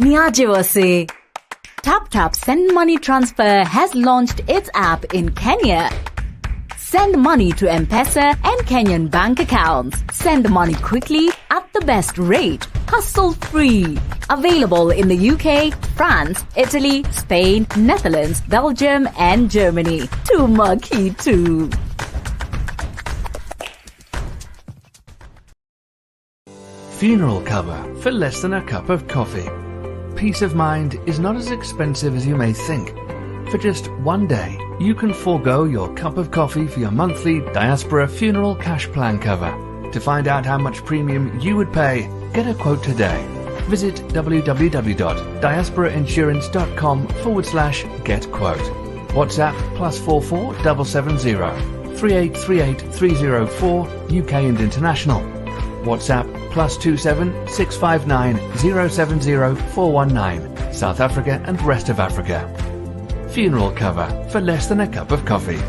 Niajewase. TapTap Send Money Transfer has launched its app in Kenya. Send money to M-Pesa and Kenyan bank accounts. Send money quickly at the best rate. Hassle-free. Available in the UK, France, Italy, Spain, Netherlands, Belgium, and Germany. Tumaki too. Funeral cover for less than a cup of coffee. Peace of mind is not as expensive as you may think. For just one day, you can forego your cup of coffee for your monthly Diaspora Funeral Cash Plan cover. To find out how much premium you would pay, get a quote today. Visit www.diasporainsurance.com/get-quote. WhatsApp +44 770 3838 304 UK and international. WhatsApp +27 659 070 419 South Africa and rest of Africa. Funeral cover for less than a cup of coffee.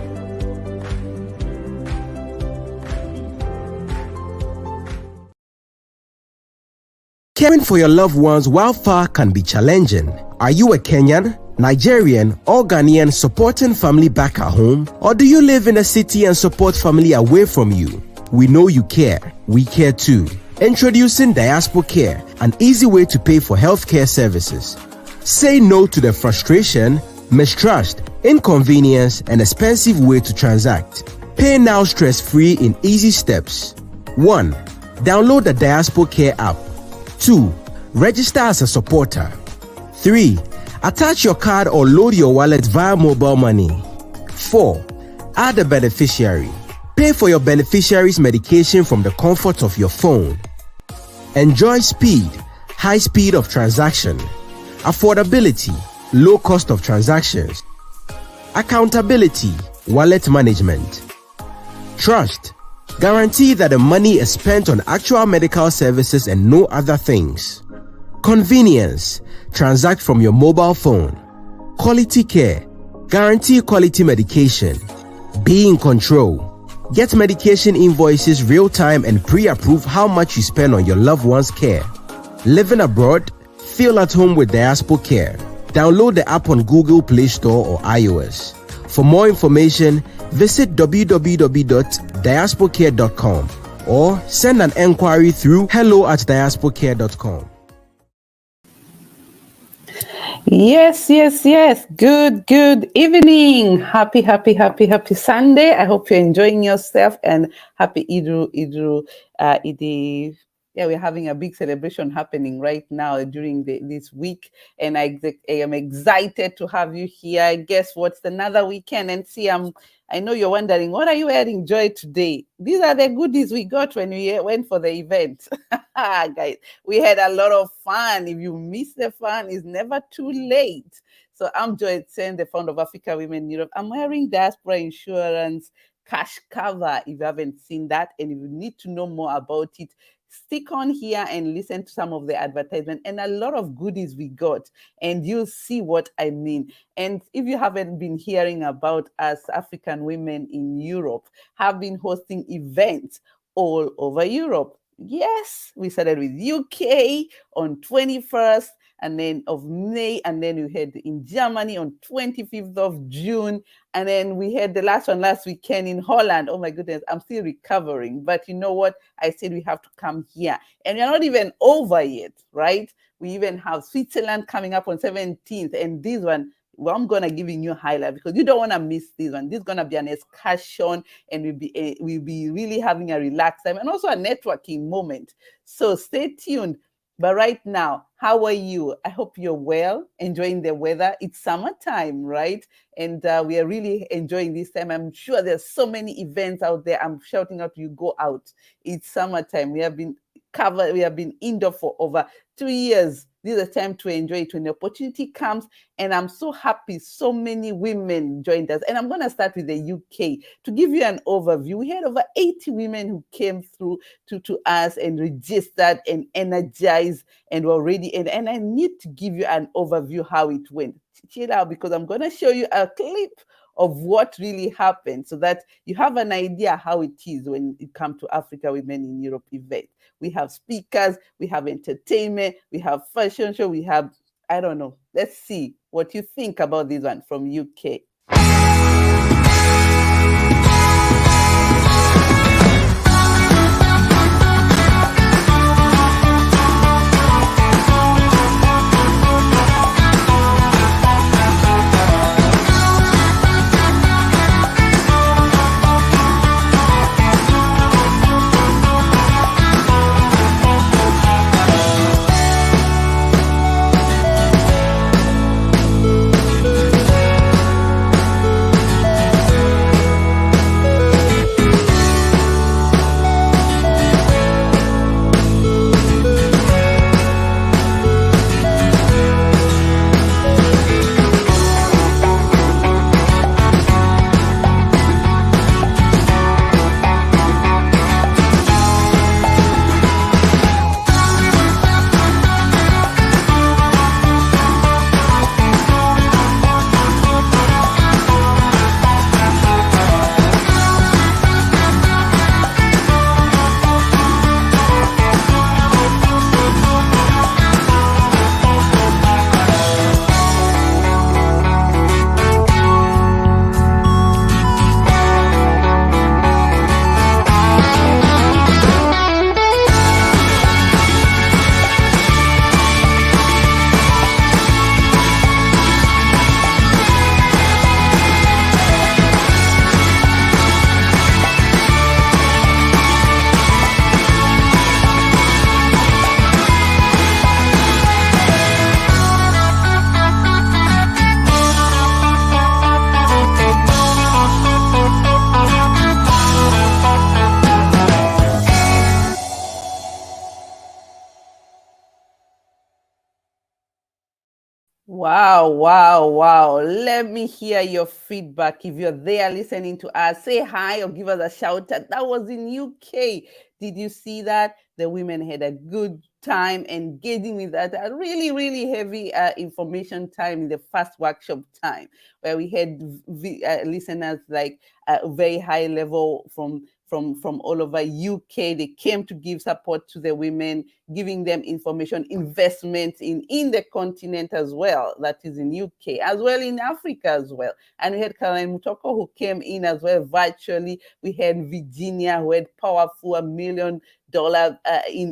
Caring for your loved ones while far can be challenging. Are you a Kenyan, Nigerian, or Ghanaian supporting family back at home? Or do you live in a city and support family away from you? We know you care. We care too. Introducing Diaspora Care, an easy way to pay for healthcare services. Say no to the frustration, mistrust, inconvenience, and expensive way to transact. Pay now stress-free in easy steps. 1. Download the Diaspora Care app. 2. Register as a supporter. 3. Attach your card or load your wallet via mobile money. 4. Add a beneficiary. Pay for your beneficiary's medication from the comfort of your phone. Enjoy speed, high speed of transaction, affordability, low cost of transactions, accountability, wallet management, trust, guarantee that the money is spent on actual medical services and no other things, convenience, transact from your mobile phone, quality care, guarantee quality medication, be in control. Get medication invoices real-time and pre-approve how much you spend on your loved one's care. Living abroad? Feel at home with Diaspora Care. Download the app on Google Play Store or iOS. For more information, visit www.diasporacare.com or send an enquiry through hello@diasporacare.com. Yes. Good evening. Happy Sunday. I hope you're enjoying yourself and happy Idru. Yeah, we're having a big celebration happening right now during this week, and I am excited to have you here. Guess what's another weekend? And see, I know you're wondering, what are you wearing, Joy, today? These are the goodies we got when we went for the event. Guys, we had a lot of fun. If you miss the fun, it's never too late. So I'm Joy Tsen, the founder of Africa Women in Europe. I'm wearing Diaspora Insurance cash cover. If you haven't seen that and if you need to know more about it, stick on here and listen to some of the advertisement and a lot of goodies we got, and you'll see what I mean. And if you haven't been hearing about us, African Women in Europe have been hosting events all over Europe. Yes, we started with UK on 21st and then of May, and then we had in Germany on 25th of June, and then we had the last one last weekend in Holland. Oh my goodness, I'm still recovering. But you know what? I said we have to come here. And we're not even over yet, right? We even have Switzerland coming up on 17th. And this one, well, I'm going to give you a highlight because you don't want to miss this one. This is going to be an excursion, and we'll be really having a relaxed time and also a networking moment. So stay tuned. But right now, how are you? I hope you're well, enjoying the weather. It's summertime, right? And we are really enjoying this time. I'm sure there's so many events out there. I'm shouting out, you go out. It's summertime. We have been indoor for over 2 years. This is a time to enjoy it when the opportunity comes. And I'm so happy so many women joined us. And I'm going to start with the UK to give you an overview. We had over 80 women who came through to us and registered and energized and were ready. And I need to give you an overview how it went. Chill out, because I'm going to show you a clip of what really happened, so that you have an idea how it is when it comes to Africa Women in Europe event. We have speakers, we have entertainment, we have fashion show, we have, I don't know. Let's see what you think about this one from UK. Wow, wow, wow. Let me hear your feedback. If you're there listening to us, say hi or give us a shout out. That was in UK. Did you see that? The women had a good time engaging with that. A really, really heavy information time in the first workshop time, where we had listeners like very high level from all over UK. They came to give support to the women, giving them information, investments in the continent as well, that is in UK, as well in Africa as well. And we had Caroline Mutoko, who came in as well virtually. We had Virginia, who had powerful $1 million in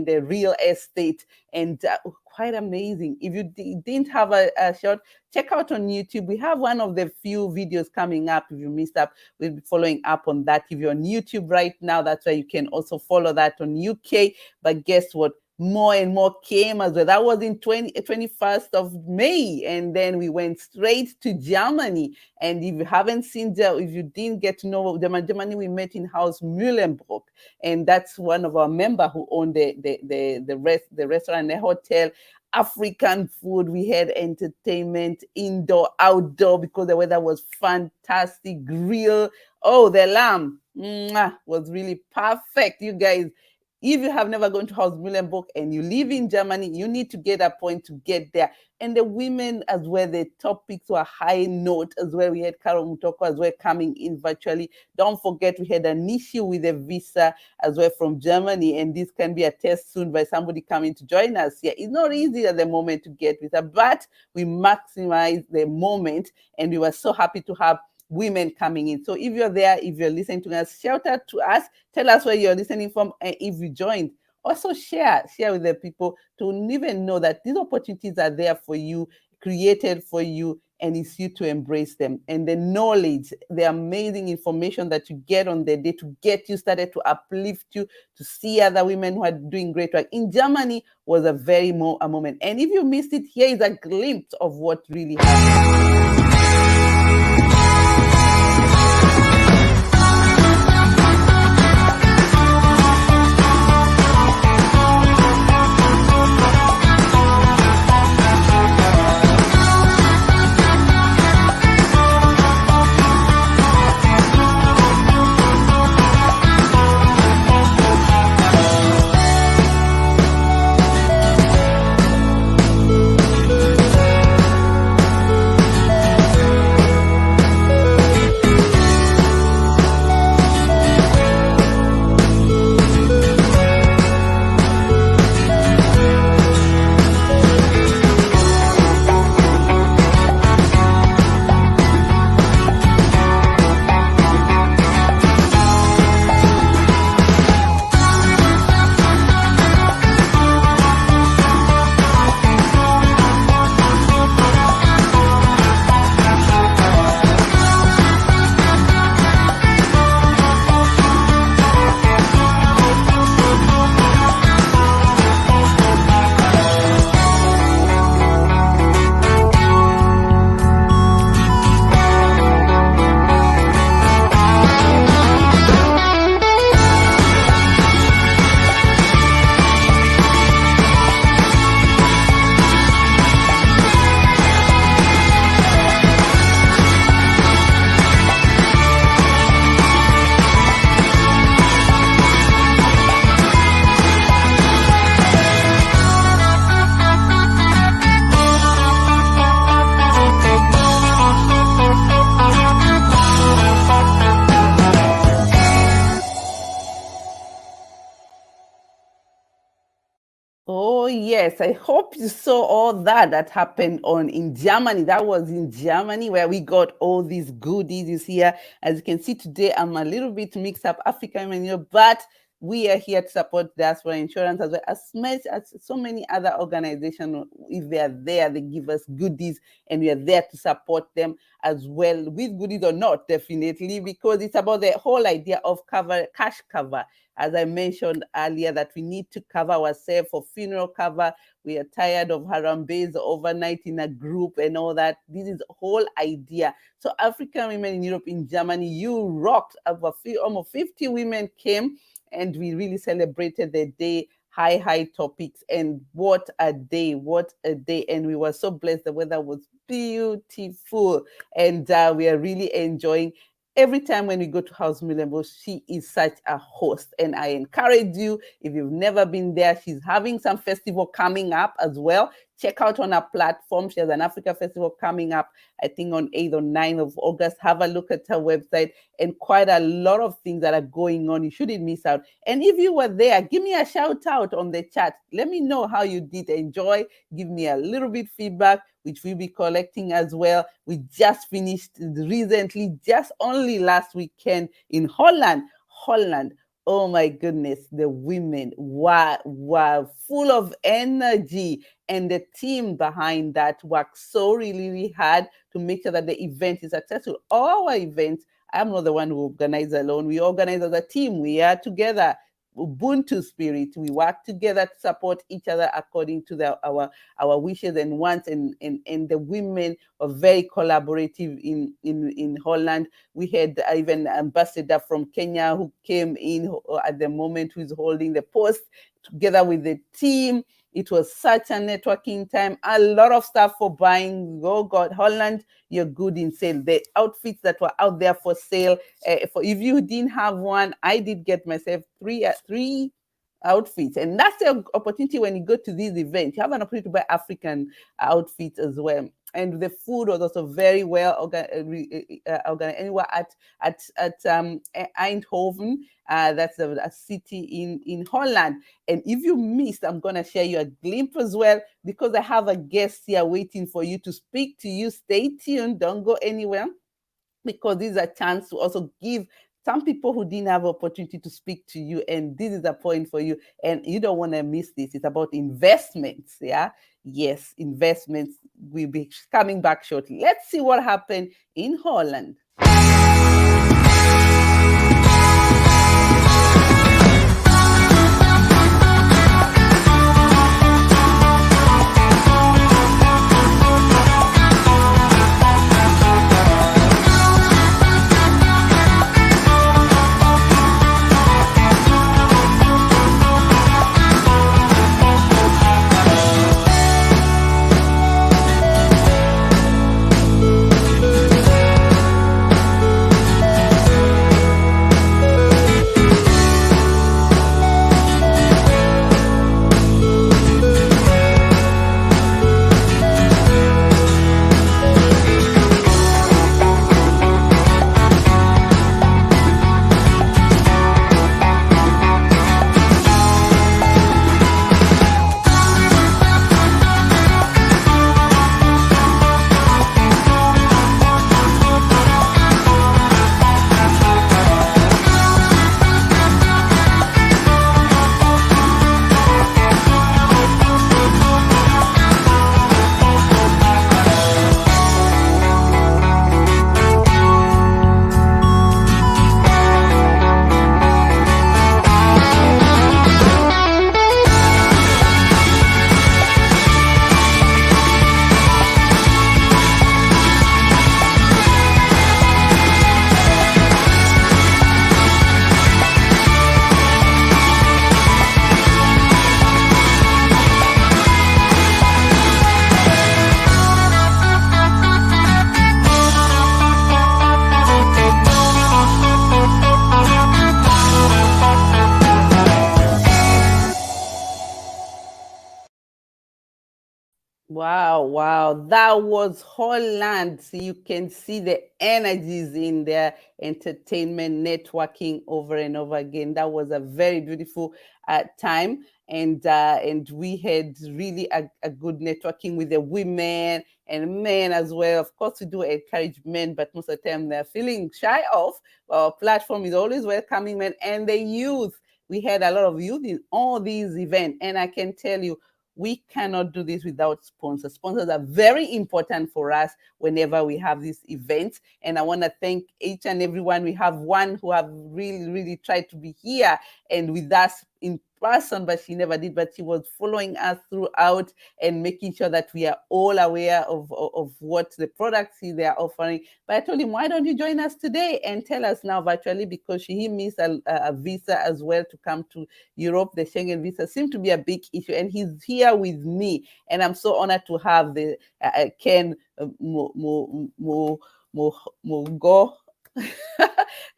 the real estate, and quite amazing. If you didn't have a shot, check out on YouTube. We have one of the few videos coming up. If you missed up, we'll be following up on that. If you're on YouTube right now, that's why you can also follow that on UK. But guess what? More and more came as well. That was in 21st of May. And then we went straight to Germany. And if you haven't seen, if you didn't get to know Germany, we met in House Mühlenbrook. And that's one of our members who owned the restaurant, the hotel. African food, we had entertainment, indoor, outdoor, because the weather was fantastic. Grill, oh, the lamb was really perfect. You guys, if you have never gone to House Mühlenbrook and you live in Germany, you need to get a point to get there. And the women as well, the topics were high note as well. We had Carol Mutoko as well coming in virtually. Don't forget, we had an issue with a visa as well from Germany, and this can be a test soon by somebody coming to join us here. It's not easy at the moment to get visa, but we maximize the moment, and we were so happy to have women coming in. So if you're there, if you're listening to us, shout out to us, tell us where you're listening from, and if you joined, also share with the people to even know that these opportunities are there for you, created for you, and it's you to embrace them. And the knowledge, the amazing information that you get on the day to get you started, to uplift you, to see other women who are doing great work in Germany was a moment. And if you missed it, here is a glimpse of what really happened. Oh yes, I hope you saw all that happened in Germany. That was in Germany where we got all these goodies. You see here, as you can see today, I'm a little bit mixed up African menu, but we are here to support diaspora insurance as well as much as so many other organizations. If they are there, they give us goodies, and we are there to support them as well, with goodies or not, definitely, because it's about the whole idea of cash cover. As I mentioned earlier, that we need to cover ourselves for funeral cover. We are tired of Harambe's overnight in a group and all that. This is the whole idea. So African women in Europe, in Germany, you rocked. Almost 50 women came, and we really celebrated the day. High topics, and what a day. And we were so blessed. The weather was beautiful, and we are really enjoying. Every time when we go to House Milembo, she is such a host. And I encourage you, if you've never been there, she's having some festival coming up as well. Check out on her platform. She has an Africa festival coming up, I think on 8th or 9th of August. Have a look at her website, and quite a lot of things that are going on. You shouldn't miss out. And if you were there, give me a shout out on the chat. Let me know how you did enjoy. Give me a little bit feedback, which we'll be collecting as well. We just finished recently, just only last weekend in Holland. Oh my goodness, the women were full of energy, and the team behind that worked so really hard to make sure that the event is successful. All our events, I'm not the one who organizes alone. We organize as a team. We are together. Ubuntu spirit. We work together to support each other according to our wishes and wants, and the women are very collaborative in Holland. We had even an ambassador from Kenya who came in at the moment, who is holding the post together with the team. It was such a networking time. A lot of stuff for buying. Oh God, Holland, you're good in sale. The outfits that were out there for sale. For if you didn't have one, I did get myself three outfits, and that's the opportunity when you go to these events. You have an opportunity to buy African outfits as well. And the food was also very well organized. Anywhere at Eindhoven, that's a city in Holland. And if you missed, I'm going to share you a glimpse as well, because I have a guest here waiting for you to speak to you. Stay tuned. Don't go anywhere, because this is a chance to also give some people who didn't have opportunity to speak to you, and this is a point for you, and you don't want to miss this. It's about investments. Yeah, yes, investments. We'll be coming back shortly. Let's see what happened in Holland. Wow. That was Holland. So you can see the energies in their entertainment networking over and over again. That was a very beautiful time. And we had really a good networking with the women and men as well. Of course, we do encourage men, but most of the time they're feeling shy off. Our platform is always welcoming men and the youth. We had a lot of youth in all these events. And I can tell you, we cannot do this without sponsors. Sponsors are very important for us whenever we have these events. And I want to thank each and everyone. We have one who have really tried to be here and with us in person, but she never did. But she was following us throughout and making sure that we are all aware of what the products they are offering. But I told him, why don't you join us today and tell us now virtually, because he missed a visa as well to come to Europe. The Schengen visa seemed to be a big issue, and he's here with me. And I'm so honored to have the Ken Mogo.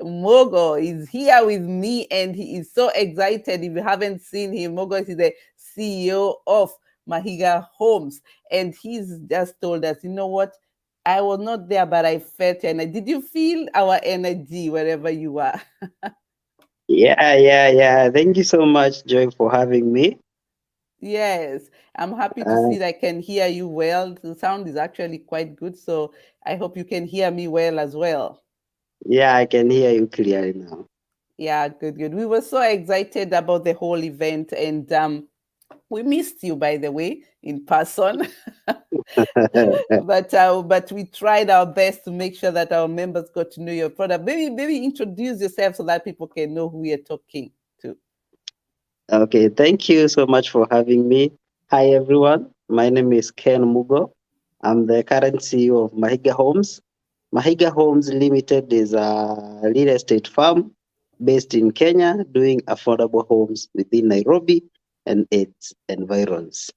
Mogo is here with me, and he is so excited. If you haven't seen him, Mogo is the CEO of Mahiga Homes, and he's just told us, you know what? I was not there, but I felt it. Did you feel our energy wherever you are? Yeah. Thank you so much, Joy, for having me. Yes, I'm happy to Uh, see that I can hear you well. The sound is actually quite good, so I hope you can hear me well as well. yeah, I can hear you clearly now. Yeah, good. We were so excited about the whole event, and we missed you, by the way, in person. But we tried our best to make sure that our members got to know your product. Maybe introduce yourself so that people can know who we are talking to. Okay, thank you so much for having me. Hi, everyone. My name is Ken Mugo. I'm the current CEO of Mahiga Homes. Mahiga Homes Limited is a real estate firm based in Kenya doing affordable homes within Nairobi and its environs.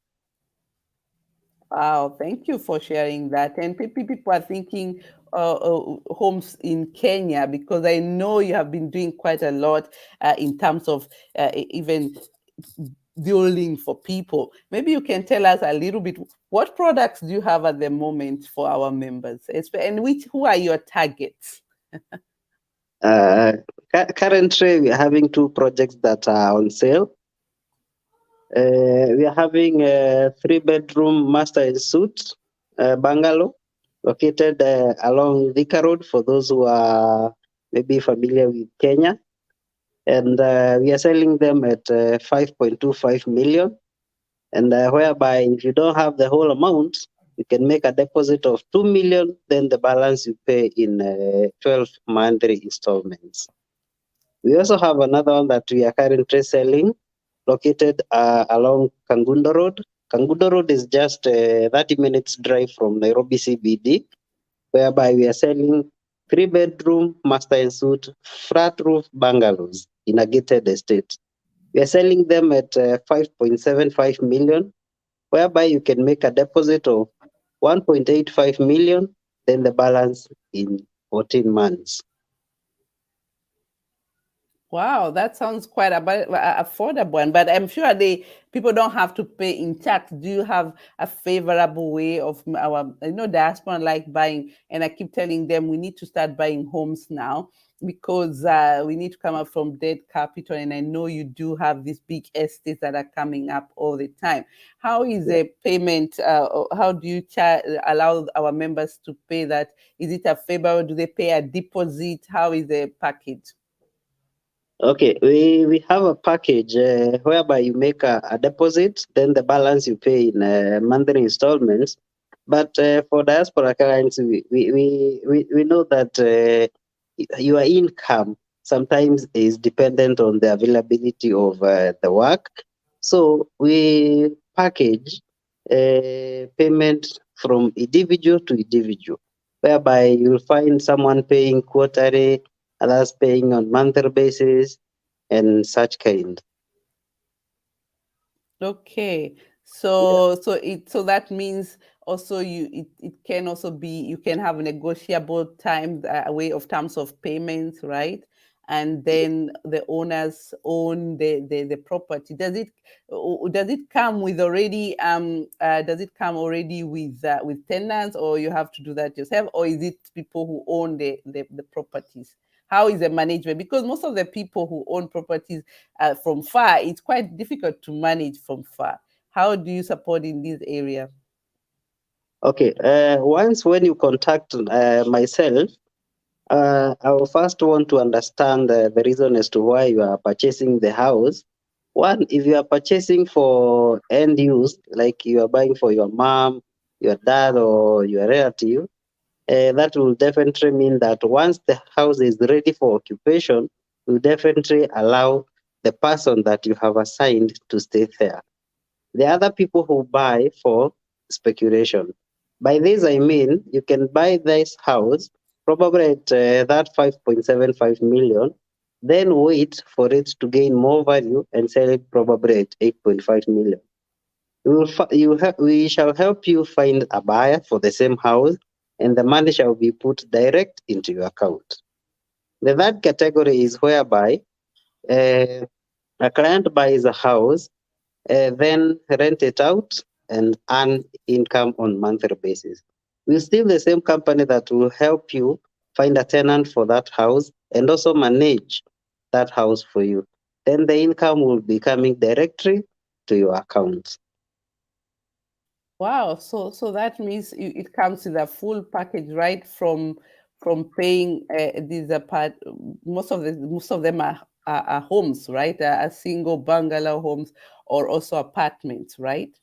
Wow, thank you for sharing that. And people are thinking homes in Kenya, because I know you have been doing quite a lot in terms of even building for people. Maybe you can tell us a little bit, what products do you have at the moment for our members, and who are your targets? Uh, Currently, we are having two projects that are on sale. We are having a three-bedroom master and suite bungalow located along Thika Road for those who are maybe familiar with Kenya. And we are selling them at 5.25 million. And whereby if you don't have the whole amount, you can make a deposit of 2 million, then the balance you pay in 12 monthly installments. We also have another one that we are currently selling located along Kangundo Road. Kangundo Road is just 30 minutes drive from Nairobi CBD, whereby we are selling three-bedroom master and suite flat roof bungalows in a gated estate. We are selling them at 5.75 million, whereby you can make a deposit of 1.85 million, then the balance in 14 months. Wow, that sounds quite affordable one, but I'm sure people don't have to pay in tax. Do you have a favorable way of our, diaspora like buying? And I keep telling them we need to start buying homes now, because we need to come up from debt capital. And I know you do have these big estates that are coming up all the time. How is the payment? How do you allow our members to pay that? Is it a favor? Do they pay a deposit? How is the package? Okay, we have a package whereby you make a deposit, then the balance you pay in monthly installments. But for diaspora clients, we know that your income sometimes is dependent on the availability of the work. So we package payment from individual to individual, whereby you'll find someone paying quarterly, others paying on monthly basis, and such kind. Okay. Yeah. So that means also it can also be, you can have a negotiable time way of terms of payments, right? and then the owners own the property. Does it come with already with tenants, or you have to do that yourself, or is it people who own the properties? How is the management? Because most of the people who own properties from far, it's quite difficult to manage from far. How do you support in this area? Okay. Once when you contact myself, I will first want to understand the reason as to why you are purchasing the house. One, if you are purchasing for end use, like you are buying for your mom, your dad, or your relative, that will definitely mean that once the house is ready for occupation, you definitely allow the person that you have assigned to stay there. The other people who buy for speculation. By this, I mean you can buy this house probably at that 5.75 million, then wait for it to gain more value and sell it probably at 8.5 million. We shall help you find a buyer for the same house, and the money shall be put direct into your account. The third category is whereby uh, a client buys a house, then rent it out and earn income on monthly basis. We're still the same company that will help you find a tenant for that house and also manage that house for you. Then the income will be coming directly to your account. Wow, so that means it comes with a full package, right? From paying these apart. Most of them are homes, right? Are single bungalow homes or also apartments, right?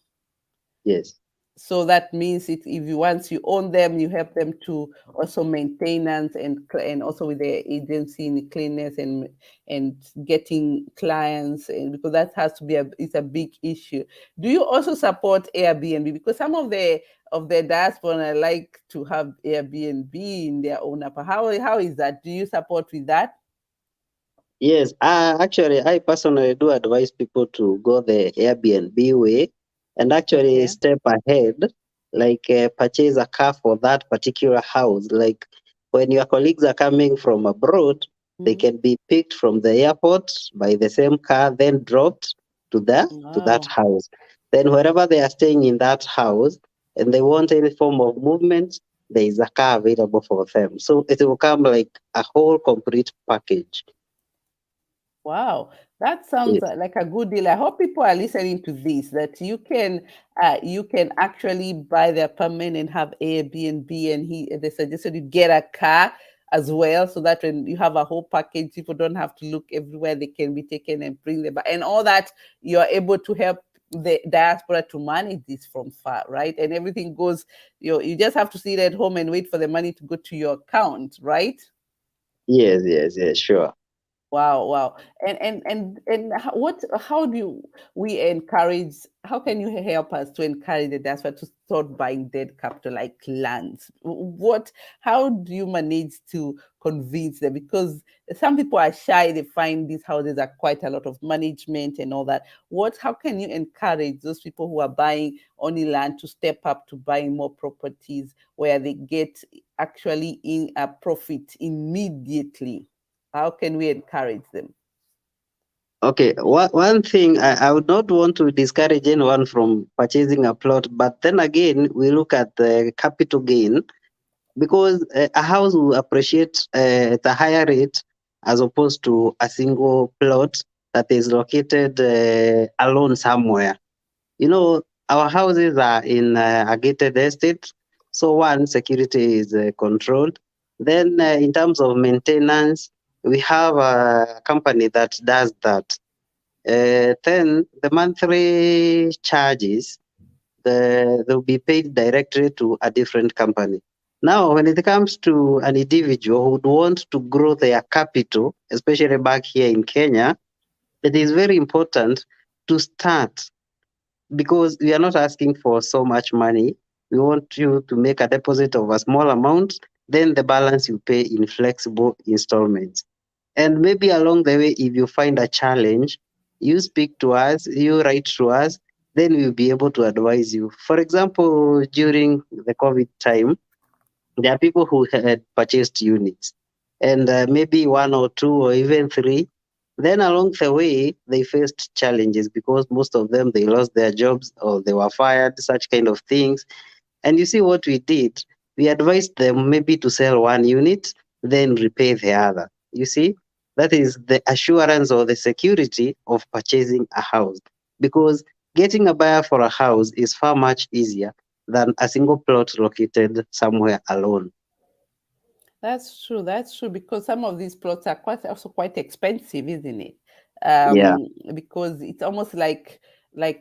Yes. So that means once you own them, you help them to also maintenance and also with the agency in cleanness and getting clients, and because that has to be it's a big issue. Do you also support Airbnb? Because some of the diaspora like to have Airbnb in their own how is that? Do you support with that? Yes, actually, I personally do advise people to go the Airbnb way and actually Okay. step ahead, like purchase a car for that particular house. Like when your colleagues are coming from abroad, they Mhm. can be picked from the airport by the same car, then dropped to that Wow. house. Then wherever they are staying in that house and they want any form of movement, there is a car available for them. So it will come like a whole complete package. Wow, that sounds Yes. like a good deal. I hope people are listening to this, that you can actually buy the apartment and have Airbnb, and they suggested you get a car as well, so that when you have a whole package, people don't have to look everywhere. They can be taken and bring them back, and all that you are able to help the diaspora to manage this from far, right? And everything goes. You just have to sit at home and wait for the money to go to your account, right? Yes, yes, yes, sure. Wow, wow. How do we encourage, how can you help us to encourage the diaspora to start buying dead capital like lands? How do you manage to convince them? Because some people are shy, they find these houses are quite a lot of management and all that. How can you encourage those people who are buying only land to step up to buying more properties where they get actually in a profit immediately? How can we encourage them? Okay, one thing I would not want to discourage anyone from purchasing a plot, but then again, we look at the capital gain because a house will appreciate at a higher rate as opposed to a single plot that is located alone somewhere. You know, our houses are in a gated estate, so one, security is controlled. Then, in terms of maintenance, we have a company that does that. Then the monthly charges, they'll be paid directly to a different company. Now, when it comes to an individual who would want to grow their capital, especially back here in Kenya, it is very important to start because we are not asking for so much money. We want you to make a deposit of a small amount, then the balance you pay in flexible installments. And maybe along the way, if you find a challenge, you speak to us, you write to us, then we'll be able to advise you. For example, during the COVID time, there are people who had purchased units. and maybe one or two or even three. Then along the way, they faced challenges because most of them, they lost their jobs or they were fired, such kind of things. And you see what we did? We advised them maybe to sell one unit, then repay the other. You see, that is the assurance or the security of purchasing a house. Because getting a buyer for a house is far much easier than a single plot located somewhere alone. That's true. That's true because some of these plots are quite expensive, isn't it? Yeah. Because it's almost like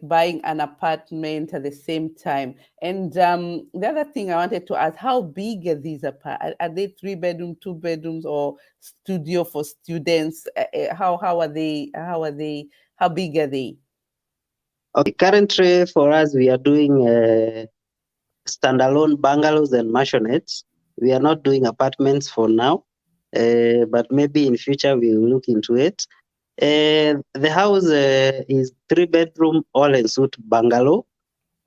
buying an apartment at the same time. And the other thing I wanted to ask: how big are these apartments? Are they 3 bedroom, 2 bedrooms, or studio for students? How are they? How are they? How big are they? Okay, currently for us, we are doing standalone bungalows and mansionettes. We are not doing apartments for now, but maybe in future we will look into it. The house is 3 bedroom all en suite bungalow,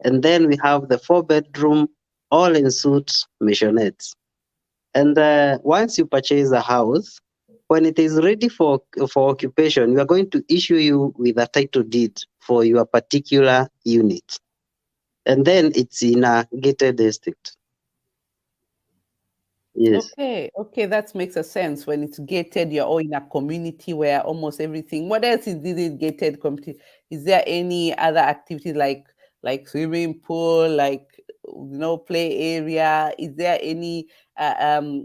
and then we have the 4 bedroom all en suite mansionettes. And once you purchase a house, when it is ready for occupation, we are going to issue you with a title deed for your particular unit, and then it's in a gated estate. Yes. Okay, that makes a sense. When it's gated, you're all in a community where almost everything. What else is this gated community? Is there any other activities like swimming pool, like play area? Is there any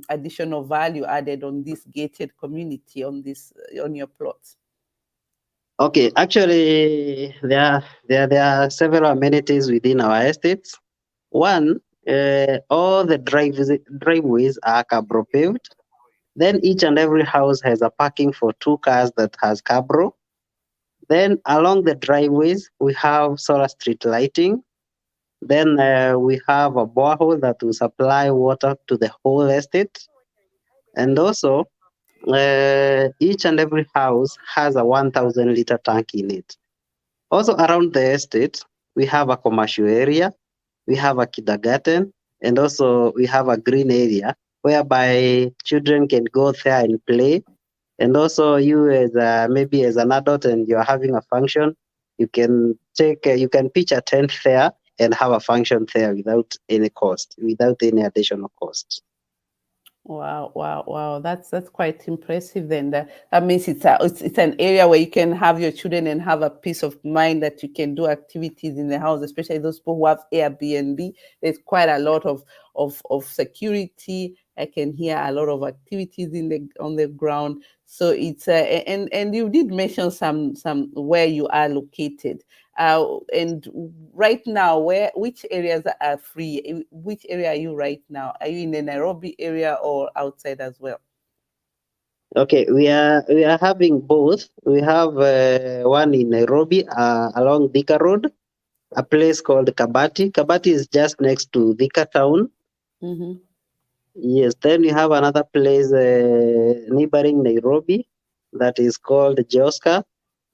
additional value added on this gated community on your plots? Okay. Actually, there are several amenities within our estates. One, all the driveways are cabro paved. Then each and every house has a parking for 2 cars that has cabro. Then along the driveways, we have solar street lighting. Then we have a borehole that will supply water to the whole estate. And also, each and every house has a 1,000-liter tank in it. Also, around the estate, we have a commercial area, we have a kindergarten, and also we have a green area whereby children can go there and play. And also, you as maybe as an adult and you're having a function, you can pitch a tent there and have a function there without any cost, without any additional cost. Wow. That's quite impressive. Then that means it's an area where you can have your children and have a peace of mind that you can do activities in the house, especially those people who have Airbnb. There's quite a lot of security. I can hear a lot of activities on the ground. So it's and you did mention some where you are located. And right now, which areas are free? Which area are you right now? Are you in the Nairobi area or outside as well? Okay, we are having both. We have one in Nairobi along Thika Road, a place called Kabati. Kabati is just next to Thika town. Mm-hmm. Yes, then we have another place neighboring Nairobi that is called Joska.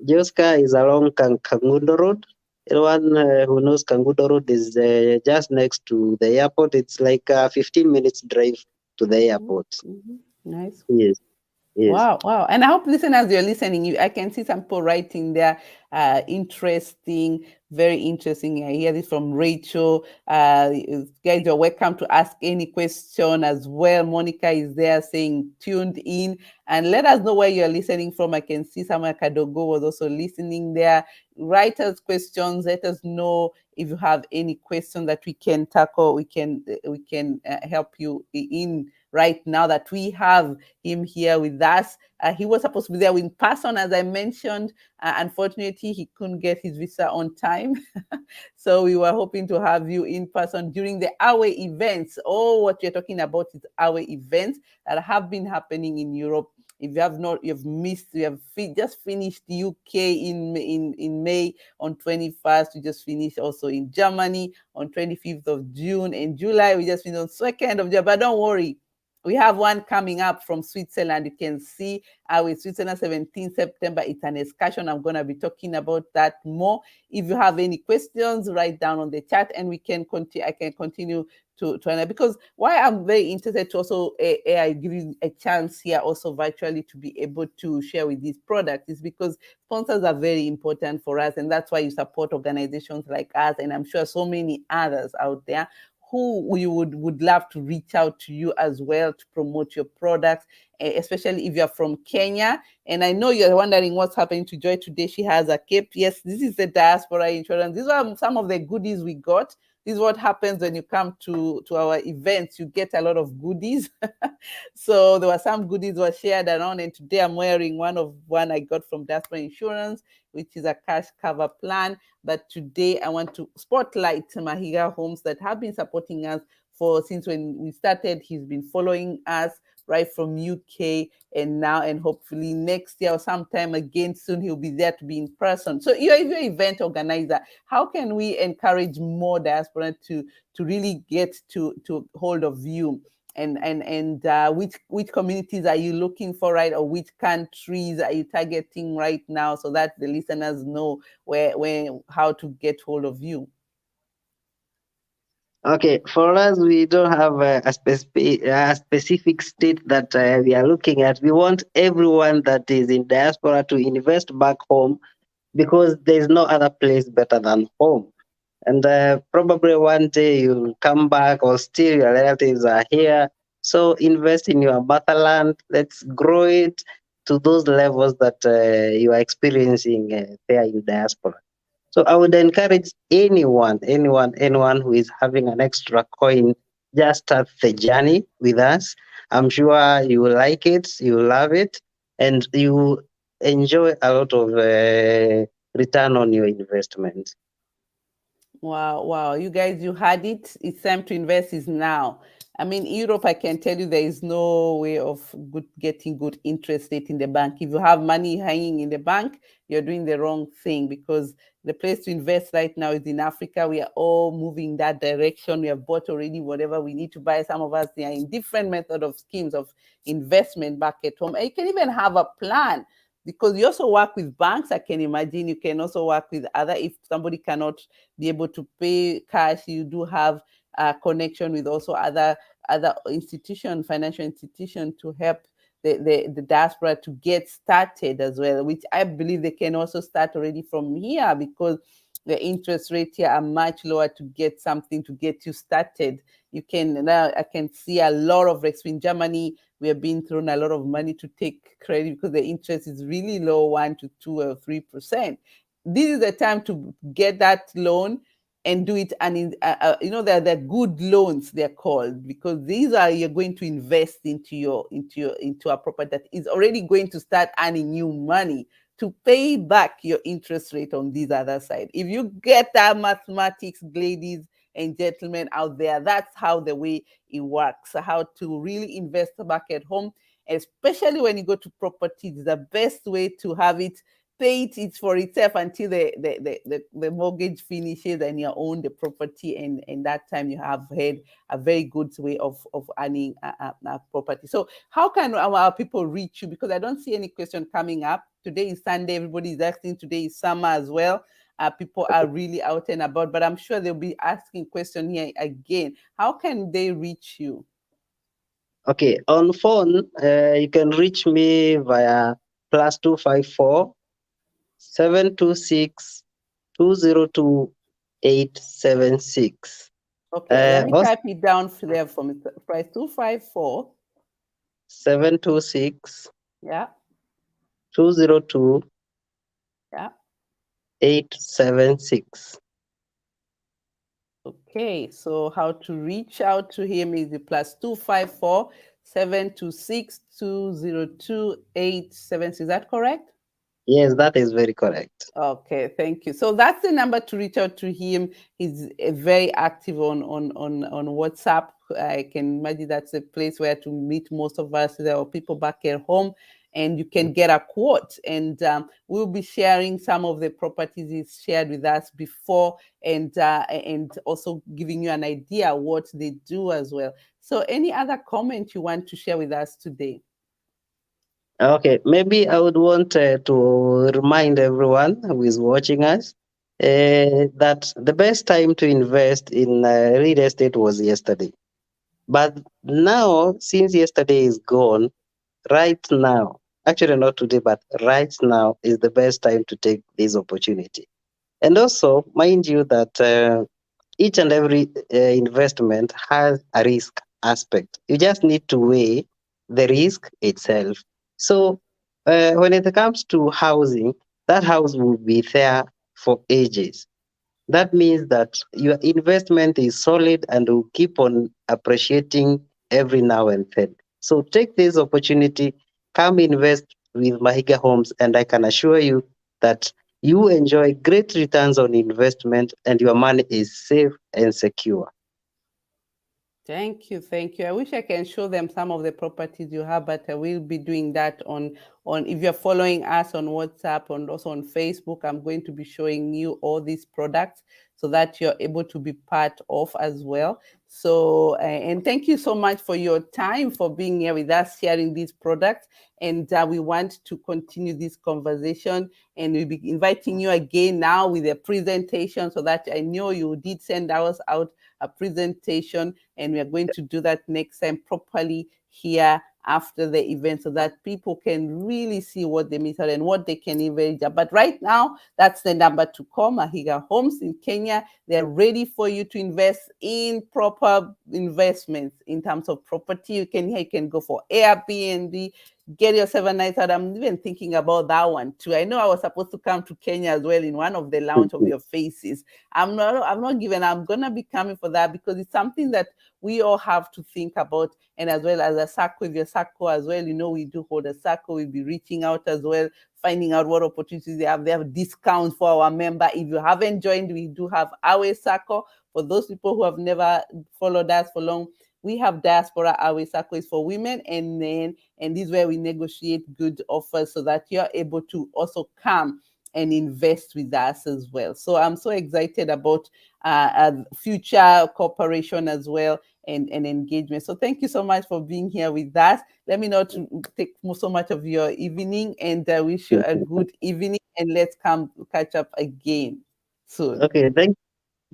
Joska is along Kangundo Road. Anyone who knows Kangundo Road is just next to the airport. It's like a 15 minutes drive to the airport. Mm-hmm. Nice. Yes, yes. Wow. And I hope listeners, you're listening. I can see some people writing there. Interesting, very interesting. I hear this from Rachel. Guys, you're welcome to ask any question as well. Monica is there saying tuned in. And let us know where you're listening from. I can see Samuel Kadogo was also listening there. Write us questions. Let us know if you have any question that we can tackle. We can help you in right now that we have him here with us. He was supposed to be there in person, as I mentioned. Unfortunately, he couldn't get his visa on time. So we were hoping to have you in person during the AWE events. What you're talking about is AWE events that have been happening in Europe. If you have not, you've missed. We have just finished the UK in May on 21st. We just finished also in Germany on 25th of June. In July, we just finished on 2nd of July. But don't worry, we have one coming up from Switzerland. You can see with Switzerland, 17 September. It's an excursion. I'm going to be talking about that more. If you have any questions, write down on the chat and we can continue. I can continue because why I'm very interested to also AI give you a chance here also virtually to be able to share with these products is because sponsors are very important for us, and that's why you support organizations like us, and I'm sure so many others out there who we would love to reach out to you as well to promote your products, especially if you're from Kenya. And I know you're wondering what's happening to Joy today. She has a cape. Yes, this is the diaspora insurance. These are some of the goodies we got. This is what happens when you come to our events. You get a lot of goodies. So there were some goodies were shared around, and today I'm wearing one I got from Diaspora Insurance, which is a cash cover plan. But today I want to spotlight Mahiga Homes that have been supporting us since when we started. He's been following us right from UK, and now, and hopefully next year or sometime again soon, he'll be there to be in person. So you're an event organizer. How can we encourage more diaspora to really get to hold of you? And which communities are you looking for, right? Or which countries are you targeting right now, so that the listeners know how to get hold of you? Okay, for us, we don't have a specific state that we are looking at. We want everyone that is in diaspora to invest back home, because there's no other place better than home. And probably one day you'll come back, or still your relatives are here. So invest in your motherland. Let's grow it to those levels that you are experiencing there in diaspora. So I would encourage anyone who is having an extra coin, just start the journey with us. I'm sure you will like it, you will love it, and you will enjoy a lot of return on your investment. Wow. You guys, you had it. It's time to invest is now. I mean, Europe, I can tell you there is no way of getting good interest rate in the bank. If you have money hanging in the bank, you're doing the wrong thing, because the place to invest right now is in Africa. We are all moving in that direction. We have bought already whatever we need to buy. Some of us are in different method of schemes of investment back at home. And you can even have a plan, because you also work with banks. I can imagine you can also work with if somebody cannot be able to pay cash, you do have a connection with also other institution, financial institution, to help the diaspora to get started as well, which I believe they can also start already from here, because the interest rate here are much lower to get something to get you started. You can now, I can see a lot of risks in Germany. We have been thrown a lot of money to take credit because the interest is really low, 1 to 2 or 3%. This is the time to get that loan and do it. And they're good loans, they're called, because these are, you're going to invest into a property that is already going to start earning you money to pay back your interest rate on this other side. If you get that mathematics, ladies and gentlemen out there, that's how the way it works, how to really invest back at home, especially when you go to properties. The best way to have it, pay it for itself until the mortgage finishes and you own the property, and that time you have had a very good way of earning a property. So how can our people reach you? Because I don't see any question coming up. Today is Sunday, everybody is asking. Today is summer as well. People are really out and about, but I'm sure they'll be asking question here again. How can they reach you? Okay, on phone, you can reach me via +254 726 202 876. Okay, let me type it down for there for me. Price 254 726 yeah 202 yeah 876. Okay, so how to reach out to him is the +254 726 202 876. Is that correct? Yes, that is very correct. Okay, thank you. So that's the number to reach out to him. He's very active on WhatsApp. I can imagine that's a place where to meet most of us. There are people back at home, and you can get a quote. And we'll be sharing some of the properties he's shared with us before, and also giving you an idea what they do as well. So any other comment you want to share with us today? Okay, maybe I would want to remind everyone who is watching us that the best time to invest in real estate was yesterday. But now, since yesterday is gone, right now, actually not today, but right now is the best time to take this opportunity. And also, mind you that each and every investment has a risk aspect. You just need to weigh the risk itself. So, when it comes to housing, that house will be there for ages. That means that your investment is solid and will keep on appreciating every now and then. So take this opportunity, come invest with Mahiga Homes, and I can assure you that you enjoy great returns on investment and your money is safe and secure. Thank you, thank you. I wish I can show them some of the properties you have, but I will be doing that on if you're following us on WhatsApp and also on Facebook. I'm going to be showing you all these products so that you're able to be part of as well. So and thank you so much for your time, for being here with us, sharing these products. And we want to continue this conversation, and we'll be inviting you again now with a presentation, so that I know you did send us out a presentation, and we are going to do that next time properly here after the event, so that people can really see what they missed out and what they can even do. But right now, that's the number to call. Mahiga Homes in Kenya, they're ready for you to invest in proper investments in terms of property. You can go for Airbnb, get yourself a nice house. I'm even thinking about that one too. I know I was supposed to come to Kenya as well in one of the launch of your faces. I'm not giving. I'm gonna be coming for that, because it's something that we all have to think about. And as well as a circle, if your circle as well, we do hold a circle. We'll be reaching out as well, finding out what opportunities they have. They have discounts for our member. If you haven't joined, we do have AWE circle. For those people who have never followed us for long, we have diaspora AWE circle is for women, and this is where we negotiate good offers so that you're able to also come and invest with us as well. So I'm so excited about future cooperation as well, and engagement. So thank you so much for being here with us. Let me not take so much of your evening, and I wish you a good evening, and let's come catch up again soon. Okay,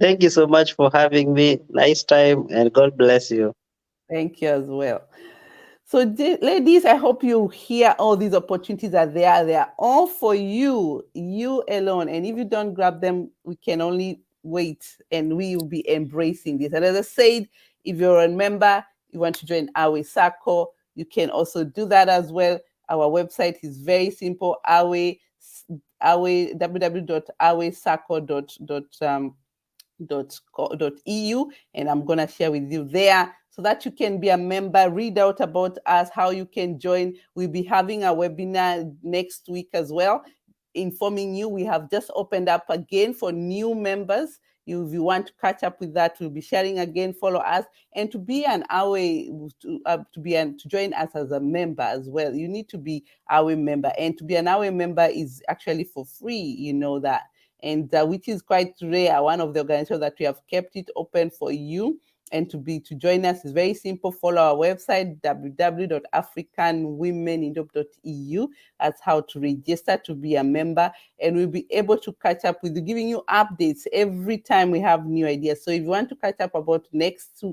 thank you so much for having me. Nice time and God bless you. Thank you as well. So, ladies, I hope you hear all these opportunities are there. They are all for you, you alone. And if you don't grab them, we can only wait, and we will be embracing this. And as I said, if you're a member, you want to join AWE Circle, you can also do that as well. Our website is very simple: AWE, www.awecircle.eu, and I'm going to share with you there so that you can be a member. Read out about us, how you can join. We'll be having a webinar next week as well, informing you. We have just opened up again for new members. If you want to catch up with that, we'll be sharing again. Follow us, and to be an AWE, to join us as a member as well, you need to be AWE member, and to be an AWE member is actually for free. You know that. And which is quite rare. One of the organizations that we have kept it open for you. And to join us is very simple. Follow our website, www.africanwomenindope.eu. That's how to register to be a member, and we'll be able to catch up with you, giving you updates every time we have new ideas. So if you want to catch up about next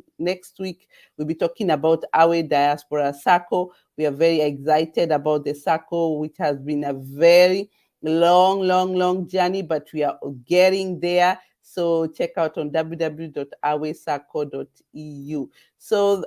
week, we'll be talking about our diaspora circle. We are very excited about the circle, which has been a very long journey, but we are getting there. So check out on www.awecircle.eu. So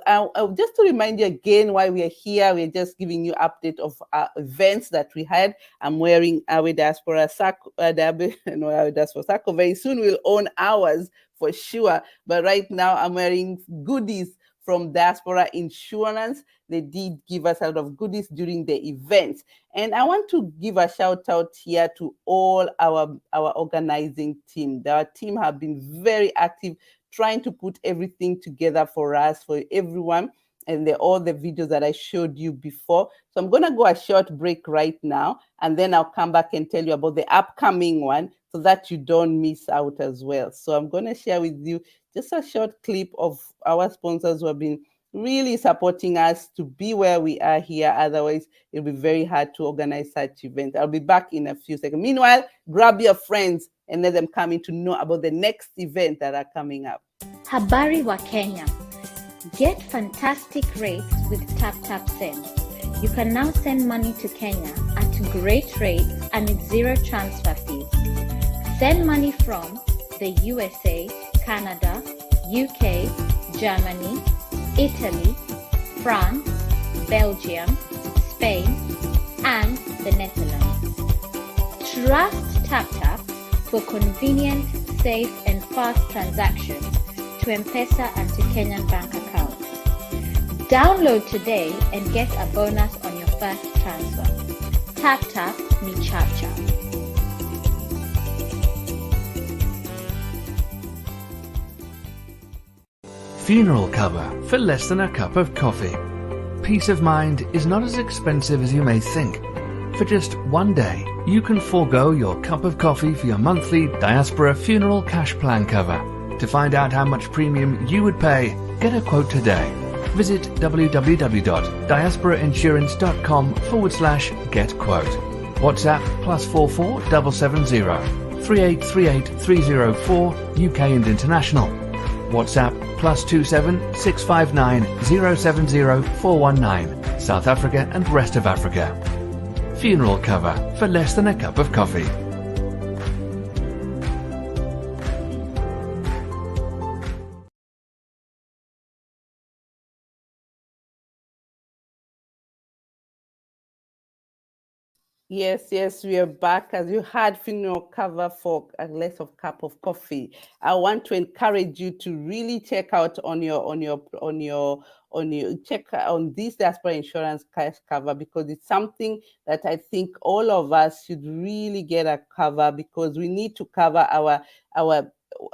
just to remind you again why we are here, we're just giving you update of events that we had. I'm wearing AWE Diaspora Circle, AWE Diaspora Circle. Very soon we'll own ours for sure. But right now I'm wearing goodies from Diaspora Insurance. They did give us a lot of goodies during the event. And I want to give a shout out here to all our organizing team. Our team have been very active, trying to put everything together for us, for everyone, and all the videos that I showed you before. So I'm going to go a short break right now, and then I'll come back and tell you about the upcoming one so that you don't miss out as well. So I'm going to share with you just a short clip of our sponsors who have been really supporting us to be where we are here. Otherwise, it'll be very hard to organize such events. I'll be back in a few seconds. Meanwhile, grab your friends, and let them come in to know about the next event that are coming up. Habari wa Kenya. Get fantastic rates with Tap Send. You can now send money to Kenya at great rates and with zero transfer fees. Send money from the USA, Canada, UK, Germany, Italy, France, Belgium, Spain, and the Netherlands. Trust TapTap for convenient, safe, and fast transactions to M-Pesa and to Kenyan bank accounts. Download today and get a bonus on your first transfer. TapTap ni ChapChap. Funeral cover for less than a cup of coffee. Peace of mind is not as expensive as you may think. For just one day, you can forego your cup of coffee for your monthly Diaspora Funeral Cash Plan cover. To find out how much premium you would pay, get a quote today. Visit www.diasporainsurance.com/getquote. WhatsApp +44 770 3838 304 UK and international. WhatsApp +27 659 070 419 South Africa and rest of Africa. Funeral cover for less than a cup of coffee. Yes, we are back. As you had funeral cover for a less of cup of coffee. I want to encourage you to really check out on check on this diaspora insurance cash cover, because it's something that I think all of us should really get a cover, because we need to cover our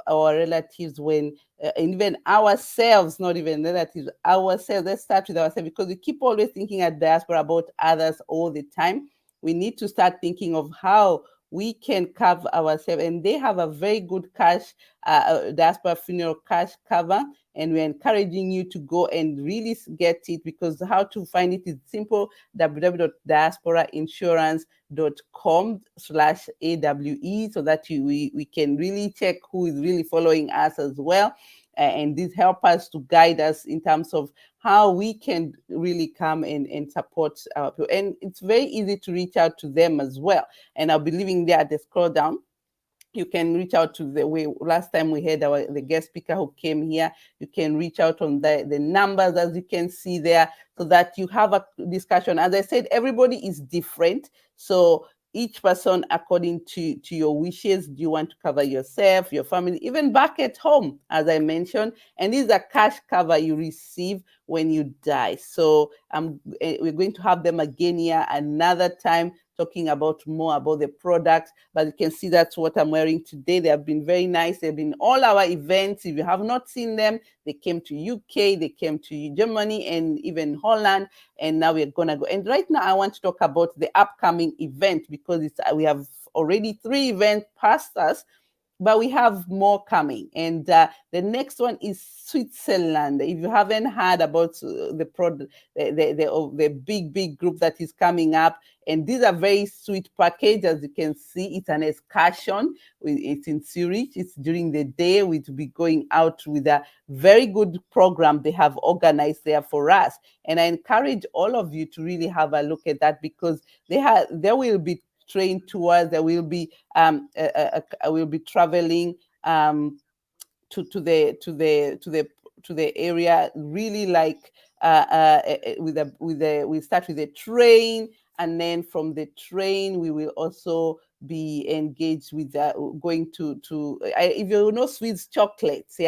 relatives when and even ourselves, not even relatives, ourselves. Let's start with ourselves, because we keep always thinking at diaspora about others all the time. We need to start thinking of how we can cover ourselves. And they have a very good cash, diaspora funeral cash cover. And we're encouraging you to go and really get it, because how to find it is simple: www.diasporainsurance.com/AWE, so that we can really check who is really following us as well. And this help us to guide us in terms of how we can really come and support our people. And it's very easy to reach out to them as well. And I'll be leaving there at the scroll down. You can reach out to last time we had the guest speaker who came here. You can reach out on the numbers, as you can see there, so that you have a discussion. As I said, everybody is different. So each person according to your wishes. Do you want to cover yourself, your family, even back at home, as I mentioned? And this is a cash cover you receive when you die. So we're going to have them again here another time, talking about more about the products. But you can see that's what I'm wearing today. They have been very nice. They've been all our events. If you have not seen them, they came to UK, they came to Germany, and even Holland. And now we're gonna go. And right now I want to talk about the upcoming event, because we have already 3 events past us, but we have more coming. And the next one is Switzerland. If you haven't heard about the big group that is coming up, and these are very sweet package. As you can see, it's an excursion. It's in Zurich. It's during the day. We'll be going out with a very good program they have organized there for us. And I encourage all of you to really have a look at that, because there will be train tours. There will be we'll be traveling to the area, really like we start with a train, and then from the train we will also be engaged with going to if you know Swiss chocolates,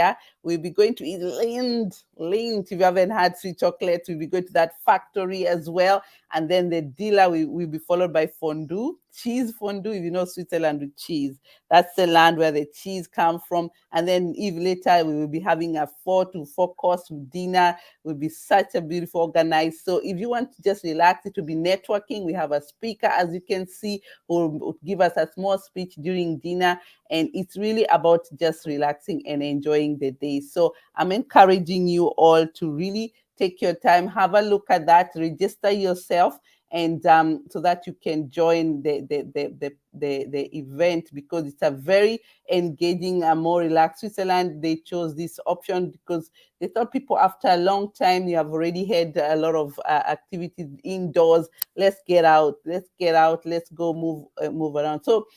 we'll be going to eat Lindt. If you haven't had sweet chocolates, we'll be going to that factory as well. And then the dealer will be followed by fondue, cheese fondue. If you know Switzerland with cheese, that's the land where the cheese comes from. And then later we will be having a 4 course dinner. Will be such a beautiful organized. So if you want to just relax, it will be networking. We have a speaker, as you can see, who will give us a small speech during dinner. And it's really about just relaxing and enjoying the day. So I'm encouraging you all to really take your time, have a look at that, register yourself, and so that you can join the event, because it's a very engaging and more relaxed. Switzerland, they chose this option because they thought people, after a long time, you have already had a lot of activities indoors. Let's get out, let's go move around. So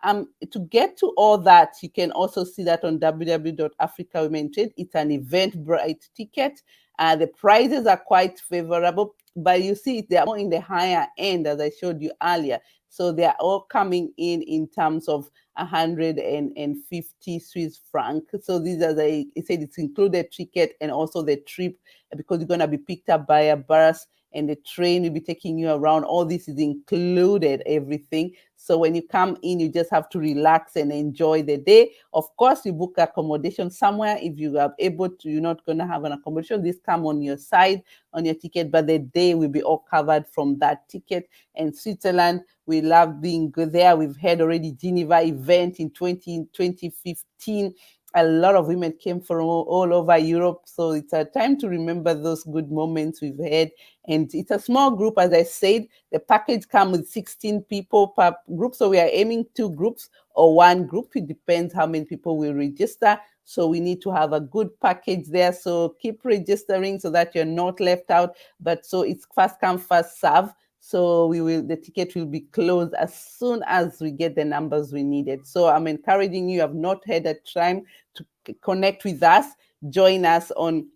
to get to all that, you can also see that on www.africawomentrade. It's an Eventbrite ticket. The prices are quite favorable, but you see they are more in the higher end, as I showed you earlier. So they are all coming in terms of 150 Swiss franc. So these are I said, it's included ticket and also the trip, because you're going to be picked up by a bus and the train will be taking you around. All this is included, everything. So when you come in, you just have to relax and enjoy the day. Of course, you book accommodation somewhere. If you are able to, you're not going to have an accommodation, this come on your side, on your ticket, but the day will be all covered from that ticket. And Switzerland, we love being good there. We've had already Geneva event in 2015. A lot of women came from all over Europe. So it's a time to remember those good moments we've had. And it's a small group, as I said. The package comes with 16 people per group. So we are aiming 2 groups or 1 group. It depends how many people will register. So we need to have a good package there. So keep registering so that you're not left out. But so it's first come, first serve. So the ticket will be closed as soon as we get the numbers we needed. So I'm encouraging you, have not had a time to connect with us, join us on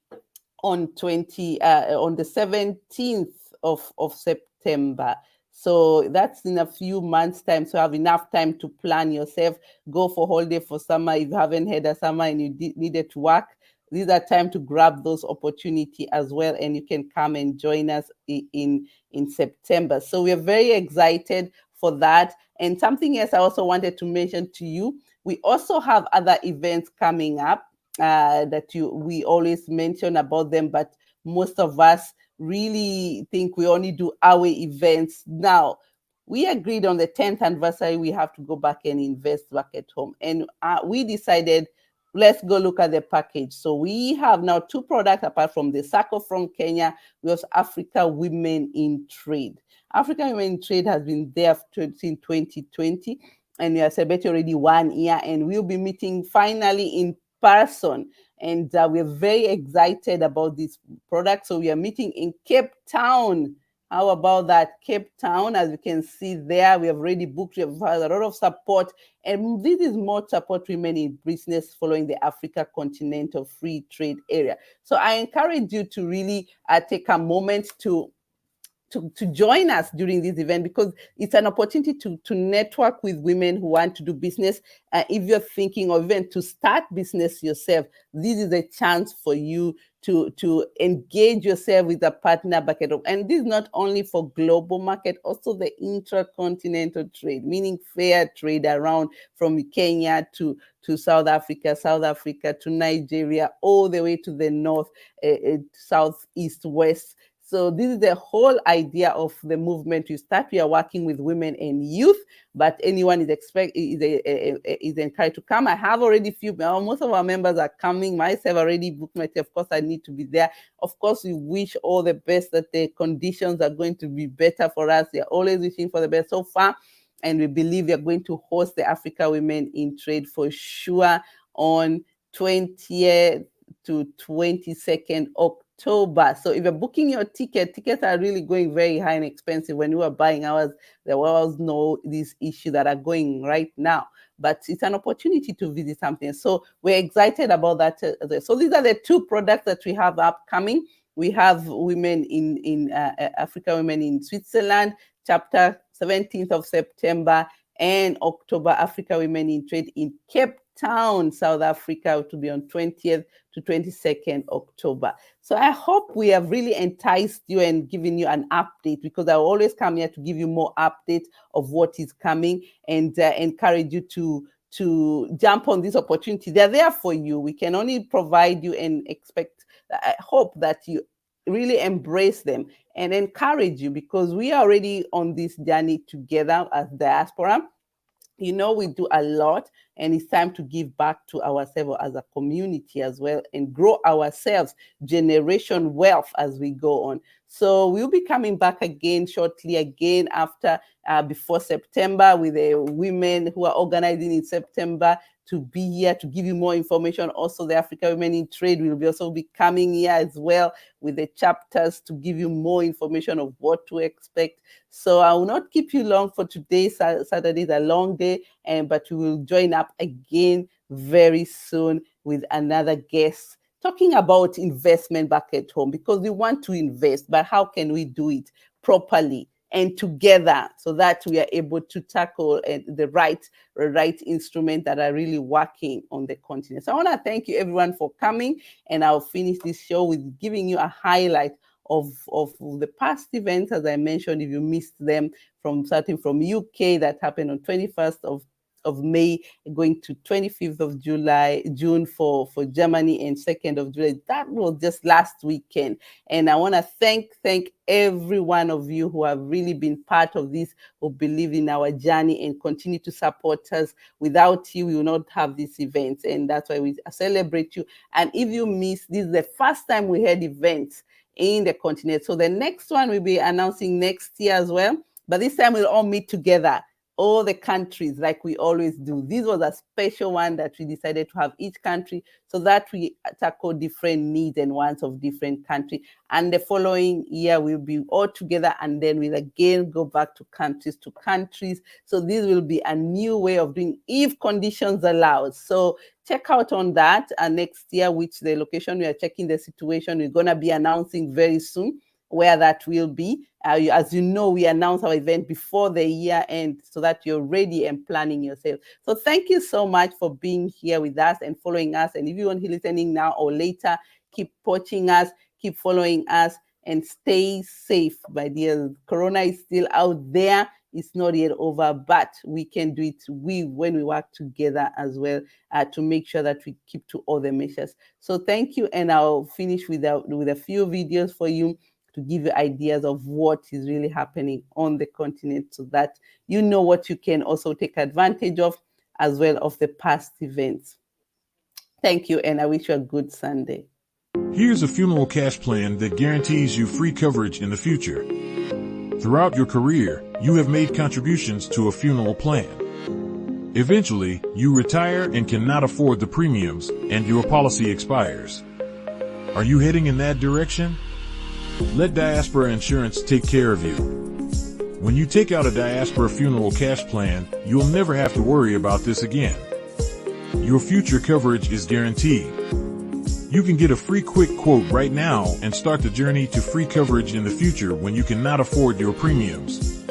the 17th of September. So that's in a few months' time. So have enough time to plan yourself. Go for holiday for summer. If you haven't had a summer and you needed to work, these are time to grab those opportunity as well, and you can come and join us in September. So we're very excited for that. And something else I also wanted to mention to you, we also have other events coming up that we always mention about them, but most of us really think we only do AWE events. Now, we agreed on the 10th anniversary, we have to go back and invest back at home. And we decided, let's go look at the package. So we have now 2 products apart from the circle from Kenya. We have Africa Women in Trade. Africa Women in Trade has been there since 2020, and we are celebrating already 1 year, and we'll be meeting finally in person. And we're very excited about this product. So we are meeting in Cape Town. How about that? Cape Town, as you can see there, we have already booked, we have had a lot of support. And this is more support women in business following the Africa Continental Free Trade Area. So I encourage you to really take a moment to join us during this event, because it's an opportunity to network with women who want to do business. If you're thinking of even to start business yourself, this is a chance for you to engage yourself with a partner bucket of, and this is not only for global market, also the intercontinental trade, meaning fair trade around from Kenya to South Africa to Nigeria, all the way to the north, south, east, west. So this is the whole idea of the movement. We are working with women and youth, but anyone is encouraged to come. I have already most of our members are coming. Myself already booked myself. Of course, I need to be there. Of course, we wish all the best, that the conditions are going to be better for us. We are always wishing for the best so far. And we believe we are going to host the Africa Women in Trade for sure on 20th to 22nd October. So if you're booking your tickets are really going very high and expensive. When you are buying ours, there was no these issues that are going right now. But it's an opportunity to visit something. So we're excited about that. So these are the 2 products that we have upcoming. We have women in Africa Women in Switzerland, chapter 17th of September, and October, Africa Women in Trade in Cape Town, South Africa, to be on 20th to 22nd October. So I hope we have really enticed you and given you an update, because I always come here to give you more updates of what is coming, and encourage you to jump on this opportunity. They're there for you. We can only provide you and expect, I hope that you really embrace them and encourage you, because we are already on this journey together as diaspora. We do a lot, and it's time to give back to ourselves as a community as well and grow ourselves generation wealth as we go on. So we'll be coming back again shortly, again after before September, with the women who are organizing in September to be here to give you more information. Also, the Africa Women in Trade will be also be coming here as well with the chapters to give you more information of what to expect. So I will not keep you long for today. Saturday is a long day, but we will join up again very soon with another guest talking about investment back at home, because we want to invest, but how can we do it properly and together so that we are able to tackle the right instruments that are really working on the continent. So I want to thank you everyone for coming, and I'll finish this show with giving you a highlight of the past events, as I mentioned, if you missed them, starting from UK that happened on 21st of May, going to 25th of June for Germany, and 2nd of July. That was just last weekend. And I want to thank every one of you who have really been part of this, who believe in our journey and continue to support us. Without you, we will not have these events. And that's why we celebrate you. And if you miss, this is the first time we had events in the continent. So the next one we'll be announcing next year as well. But this time we'll all meet together, all the countries, like we always do. This was a special one that we decided to have each country so that we tackle different needs and wants of different countries. And the following year, we'll be all together, and then we'll again go back to countries. So this will be a new way of doing if conditions allow. So check out on that next year, which the location we are checking the situation. We're going to be announcing very soon where that will be. As you know, we announce our event before the year end so that you're ready and planning yourself. So thank you so much for being here with us and following us. And if you want to listening now or later, keep watching us, keep following us, and stay safe, my dear. Corona is still out there. It's not yet over, but we can do it when we work together as well to make sure that we keep to all the measures. So thank you, and I'll finish with a few videos for you to give you ideas of what is really happening on the continent so that you know what you can also take advantage of as well of the past events. Thank you, and I wish you a good Sunday. Here's a funeral cash plan that guarantees you free coverage in the future. Throughout your career, you have made contributions to a funeral plan. Eventually, you retire and cannot afford the premiums, and your policy expires. Are you heading in that direction? Let Diaspora Insurance take care of you. When you take out a Diaspora funeral cash plan, you'll never have to worry about this again. Your future coverage is guaranteed. You can get a free quick quote right now and start the journey to free coverage in the future when you cannot afford your premiums.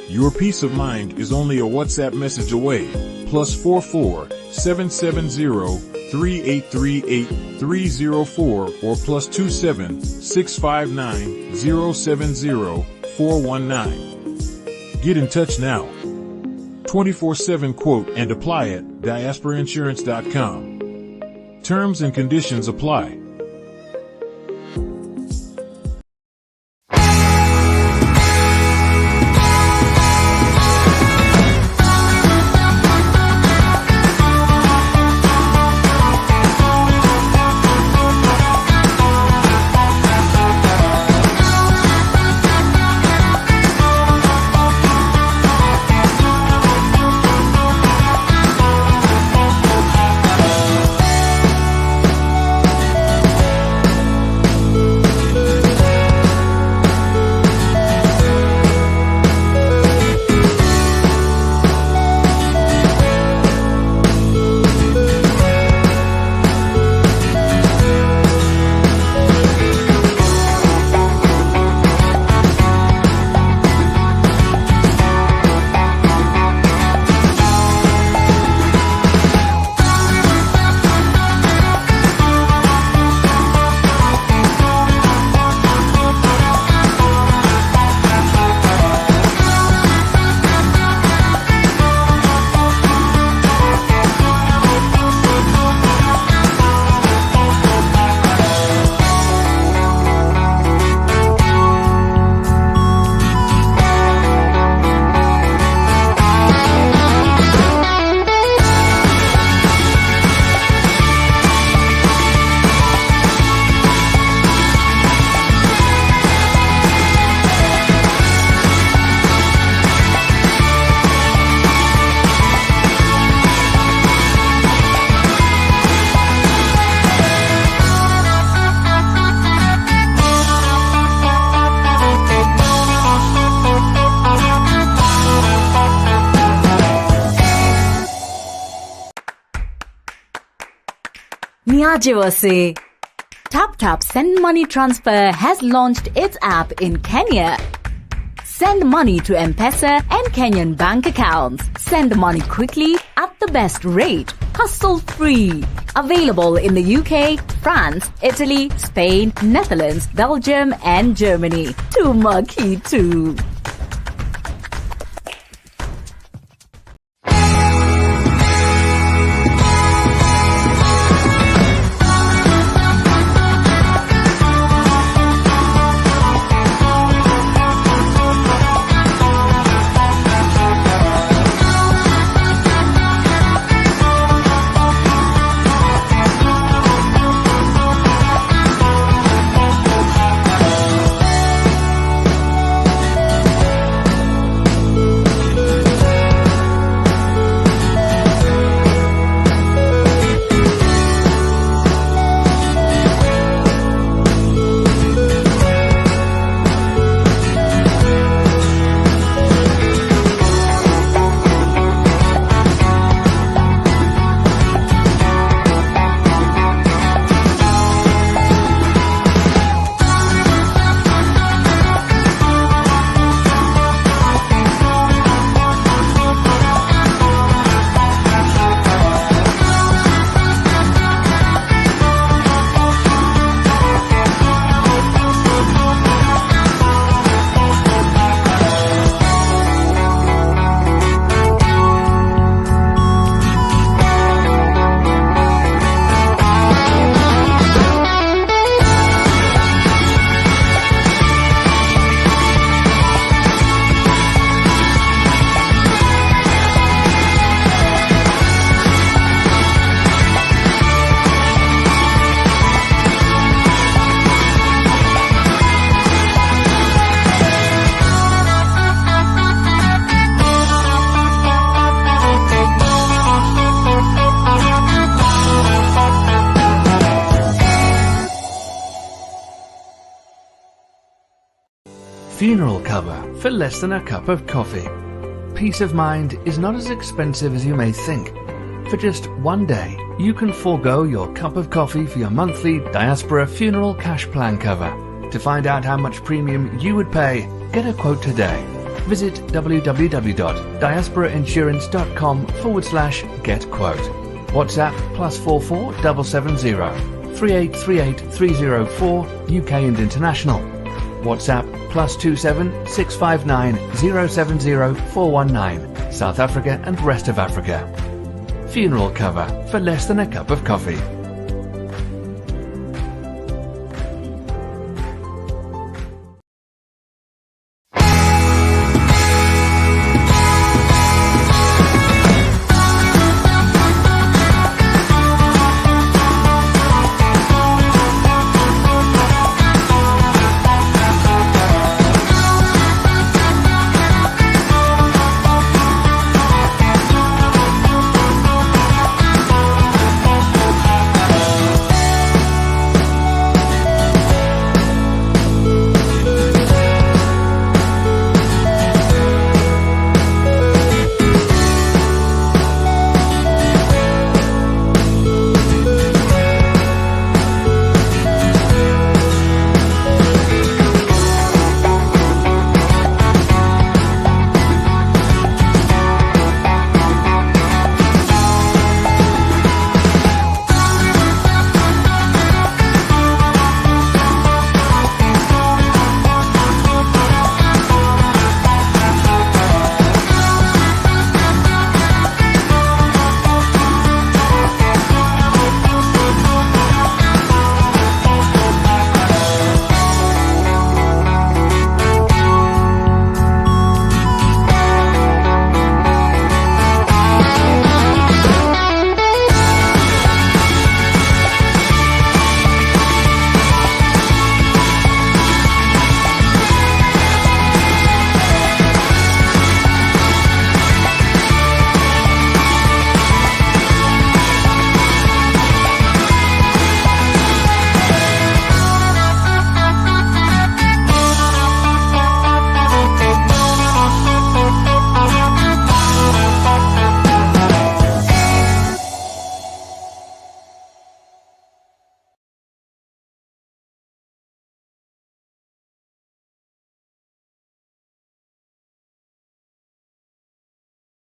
Your peace of mind is only a WhatsApp message away. +44 770 3838 304 or +27 659 070 419. Get in touch now. 24/7 quote and apply at diasporainsurance.com. Terms and conditions apply. Niaje wase. TapTap Send Money Transfer has launched its app in Kenya. Send money to M-Pesa and Kenyan bank accounts. Send money quickly at the best rate. Hassle-free. Available in the UK, France, Italy, Spain, Netherlands, Belgium and Germany. Tumaki too. Funeral cover for less than a cup of coffee. Peace of mind is not as expensive as you may think. For just one day, you can forego your cup of coffee for your monthly Diaspora Funeral Cash Plan cover. To find out how much premium you would pay, get a quote today. Visit www.diasporainsurance.com/get-quote. WhatsApp +44 770 3838 304 UK and international. WhatsApp +27 659 070 419 South Africa and rest of Africa. Funeral cover for less than a cup of coffee.